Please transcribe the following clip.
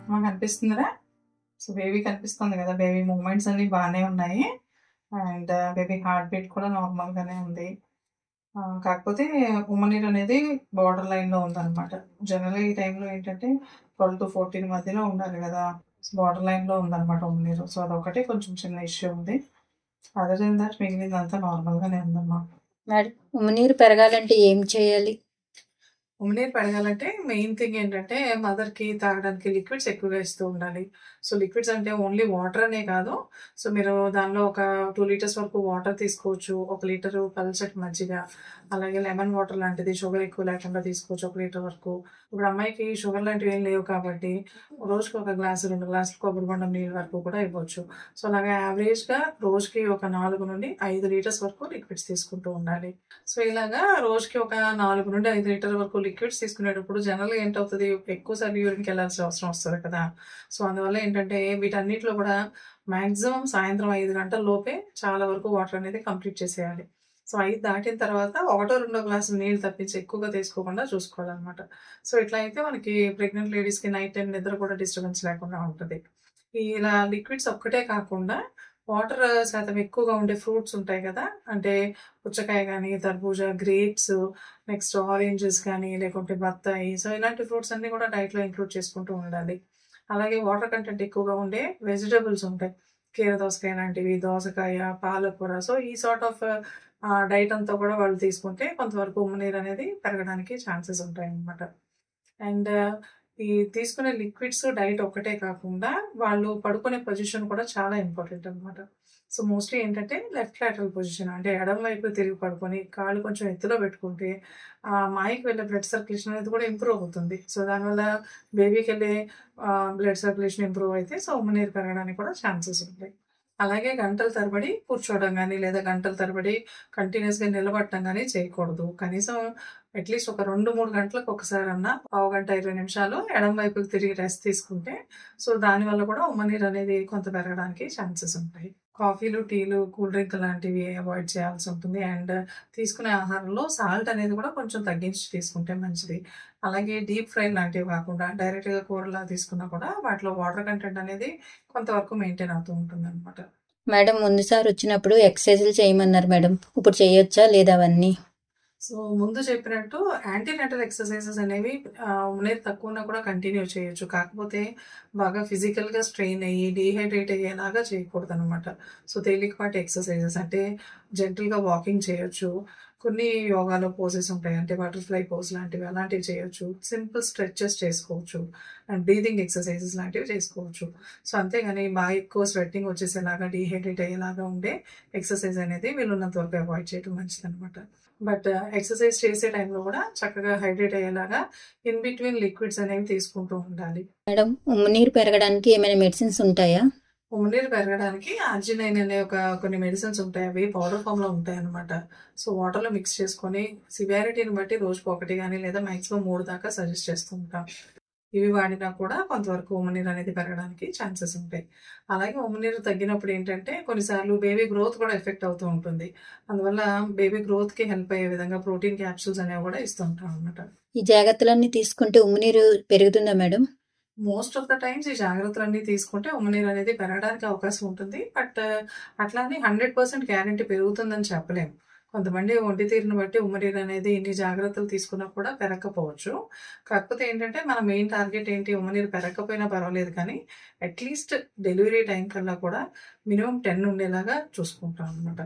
మాకు కనిపిస్తుందిరా. So baby కనిపిస్తుంది కదా, బేబీ మూమెంట్స్ అన్ని బాగానే ఉన్నాయి అండ్ బేబీ హార్ట్ బీట్ కూడా నార్మల్గానే ఉంది. కాకపోతే ఉమ్మనీరు అనేది బార్డర్ లైన్లో ఉందన్నమాట. జనరల్గా ఈ టైంలో ఏంటంటే 12 to 14 మధ్యలో ఉండాలి కదా, బార్డర్ లైన్లో ఉందన్నమాట ఉమ్మనీరు. సో అదొకటి కొంచెం చిన్న ఇష్యూ ఉంది. అదర్ దెన్ దట్ మిగిలిందంతా నార్మల్గానే ఉందమ్మా. మేడం ఉమ్మనీరు పెరగాలంటే ఏం చేయాలి? ఉమ్మనీరు పెరగాలంటే మెయిన్ థింగ్ ఏంటంటే మదర్‌కి తాగడానికి లిక్విడ్స్ ఎక్కువగా ఇస్తూ ఉండాలి. సో లిక్విడ్స్ అంటే ఓన్లీ వాటర్ అనే కాదు. సో మీరు దానిలో ఒక 2 లీటర్స్ వరకు వాటర్ తీసుకోవచ్చు. 1 లీటరు పల్చటి మజ్జిగ, అలాగే లెమన్ వాటర్ లాంటిది షుగర్ ఎక్కువ లేకుండా తీసుకోవచ్చు 1 లీటర్ వరకు. ఇప్పుడు అమ్మాయికి షుగర్ లాంటివి ఏం లేవు కాబట్టి రోజుకి 1 గ్లాసు, 2 గ్లాసులు కొబ్బరి బొండం నీళ్ళు వరకు కూడా ఇవ్వచ్చు. సో అలాగే యావరేజ్‌గా రోజుకి ఒక 4 నుండి 5 లీటర్స్ వరకు లిక్విడ్స్ తీసుకుంటూ ఉండాలి. సో ఇలాగా రోజుకి ఒక 4 నుండి 5 లీటర్ల వరకు లిక్విడ్స్ తీసుకునేటప్పుడు జనరల్‌గా ఏంటవుతది, ఎక్కువ సార్లు యూరిన్‌కి వెళ్ళాల్సిన అవసరం వస్తది కదా. సో అందువల్ల ఏంటంటే వీటన్నిటిలో కూడా మాక్సిమం సాయంత్రం 5 గంటల లోపే చాలా వరకు వాటర్ అనేది కంప్లీట్ చేసేయాలి. సో 5 దాటిన తర్వాత ఒకటో రెండో గ్లాసులు నీళ్ళు తప్పించి ఎక్కువగా తీసుకోకుండా చూసుకోవాలన్నమాట. సో ఇట్లా అయితే మనకి ప్రెగ్నెంట్ లేడీస్‌కి నైట్ టైం నిద్ర కూడా డిస్టర్బెన్స్ లేకుండా ఉంటది. ఇలా లిక్విడ్స్ ఒక్కటే కాకుండా వాటర్ శాతం ఎక్కువగా ఉండే ఫ్రూట్స్ ఉంటాయి కదా, అంటే పుచ్చకాయ కానీ, తర్బూజా, గ్రేప్స్, నెక్స్ట్ ఆరెంజెస్ కానీ, లేకుంటే బత్తాయి. సో ఇలాంటి ఫ్రూట్స్ అన్నీ కూడా డైట్‌లో ఇంక్లూడ్ చేసుకుంటూ ఉండాలి. అలాగే వాటర్ కంటెంట్ ఎక్కువగా ఉండే వెజిటబుల్స్ ఉంటాయి. కీర దోసకాయ లాంటివి, దోసకాయ, పాలకూర. సో ఈ సార్ట్ ఆఫ్ డైట్ అంతా కూడా వాళ్ళు తీసుకుంటే కొంతవరకు ఉమ్మనీరు అనేది పెరగడానికి ఛాన్సెస్ ఉంటాయన్నమాట. అండ్ ఈ తీసుకునే లిక్విడ్స్, డైట్ ఒక్కటే కాకుండా వాళ్ళు పడుకునే పొజిషన్ కూడా చాలా ఇంపార్టెంట్ అనమాట. సో మోస్ట్లీ ఏంటంటే లెఫ్ట్ లాటరల్ పొజిషన్, అంటే ఎడమ వైపు తిరిగి పడుకొని కాళ్ళు కొంచెం ఎత్తులో పెట్టుకుంటే మాయకి వెళ్ళే బ్లడ్ సర్క్యులేషన్ అనేది కూడా ఇంప్రూవ్ అవుతుంది. సో దానివల్ల బేబీకి వెళ్ళే బ్లడ్ సర్క్యులేషన్ ఇంప్రూవ్ అయితే సో ఉమ్మనీరు పెరగడానికి కూడా ఛాన్సెస్ ఉంటాయి. అలాగే గంటల తరబడి కూర్చోవడం కానీ, లేదా గంటల తరబడి కంటిన్యూస్‌గా నిలబడటం కానీ చేయకూడదు. కనీసం అట్లీస్ట్ ఒక 2, 3 గంటలకు ఒకసారన్నా పావుగంట, 20 నిమిషాలు ఎడమ వైపుకి తిరిగి రెస్ట్ తీసుకుంటే సో దానివల్ల కూడా ఉమ్మనీరు అనేది కొంత పెరగడానికి ఛాన్సెస్ ఉంటాయి. కాఫీలు, టీలు, కూల్ డ్రింక్ లాంటివి అవాయిడ్ చేయాల్సి ఉంటుంది. అండ్ తీసుకునే ఆహారంలో సాల్ట్ అనేది కూడా కొంచెం తగ్గించి తీసుకుంటే మంచిది. అలాగే డీప్ ఫ్రై లాంటివి కాకుండా డైరెక్ట్‌గా కూరలా తీసుకున్నా కూడా వాటిలో వాటర్ కంటెంట్ అనేది కొంతవరకు మెయింటైన్ అవుతూ ఉంటుందన్నమాట. మేడం ముందుసారి వచ్చినప్పుడు ఎక్సర్సైజులు చేయమన్నారు మేడం. ఇప్పుడు చేయొచ్చా లేదా అవన్నీ? సో ముందు చెప్పినట్టు యాంటీనేటల్ ఎక్సర్సైజెస్ అనేవి ఉమ్మనీరు తక్కువ ఉన్నా కూడా కంటిన్యూ చేయొచ్చు. కాకపోతే బాగా ఫిజికల్‌గా స్ట్రెయిన్ అయ్యి, డీహైడ్రేట్ అయ్యేలాగా చేయకూడదనమాట. సో తేలికపాటి ఎక్సర్సైజెస్ అంటే జెంటిల్‌గా వాకింగ్ చేయొచ్చు. కొన్ని యోగాలో పోజెస్ ఉంటాయి, అంటే బటర్‌ఫ్లై పోజ్ లాంటివి అలాంటివి చేయొచ్చు. సింపుల్ స్ట్రెచెస్ చేసుకోవచ్చు అండ్ బ్రీతింగ్ ఎక్సర్సైజెస్ లాంటివి చేసుకోవచ్చు. సో అంతేగాని బాగా ఎక్కువ స్వెట్టింగ్ వచ్చేసేలాగా, డీహైడ్రేట్ అయ్యేలాగా ఉండే ఎక్సర్సైజ్ అనేది వీలున్నంత వరకు అవాయిడ్ చేయడం మంచిదనమాట. బట్ ఎక్సర్సైజ్ చేసే టైంలో కూడా చక్కగా హైడ్రేట్ అయ్యేలాగా ఇన్ బిట్వీన్ లిక్విడ్స్ అనేవి తీసుకుంటూ ఉండాలి. మేడం ఉమ్మనీరు పెరగడానికి ఏమైనా మెడిసిన్స్ ఉంటాయా? ఉమ్మనీరు పెరగడానికి ఆర్జినైన్ అనే కొన్ని మెడిసిన్స్ ఉంటాయి. అవి పౌడర్ ఫామ్‌లో ఉంటాయన్నమాట. సో వాటర్‌లో మిక్స్ చేసుకొని సివియారిటీని బట్టి రోజుకి 1 గానీ లేదా మాక్సిమం 3 దాకా సజెస్ట్ చేస్తూ ఉంటాం. ఇవి వాడినా కూడా కొంతవరకు ఉమ్మనీరు అనేది పెరగడానికి ఛాన్సెస్ ఉంటాయి. అలాగే ఉమ్మనీరు తగ్గినప్పుడు ఏంటంటే కొన్నిసార్లు బేబీ గ్రోత్ కూడా ఎఫెక్ట్ అవుతూ ఉంటుంది. అందువల్ల బేబీ గ్రోత్‌కి హెల్ప్ అయ్యే విధంగా ప్రోటీన్ క్యాప్సూల్స్ అనేవి కూడా ఇస్తూ ఉంటాం అన్నమాట. ఈ జాగ్రత్తలన్నీ తీసుకుంటే ఉమ్మనీరు పెరుగుతుందా madam? Most of the times ఈ జాగ్రత్తలన్నీ తీసుకుంటే ఉమ్మనీరు అనేది పెరగడానికి అవకాశం ఉంటుంది. బట్ అట్లా అని 100% గ్యారంటీ పెరుగుతుందని చెప్పలేము. కొంతమంది ఒంటి తీరుని బట్టి ఉమ్మనీరు అనేది ఇన్ని జాగ్రత్తలు తీసుకున్నా కూడా పెరగకపోవచ్చు. కాకపోతే ఏంటంటే మన మెయిన్ టార్గెట్ ఏంటి, ఉమ్మనీరు పెరగకపోయినా పర్వాలేదు కానీ అట్లీస్ట్ డెలివరీ టైం కల్లా కూడా మినిమం 10 ఉండేలాగా చూసుకుంటాం అనమాట.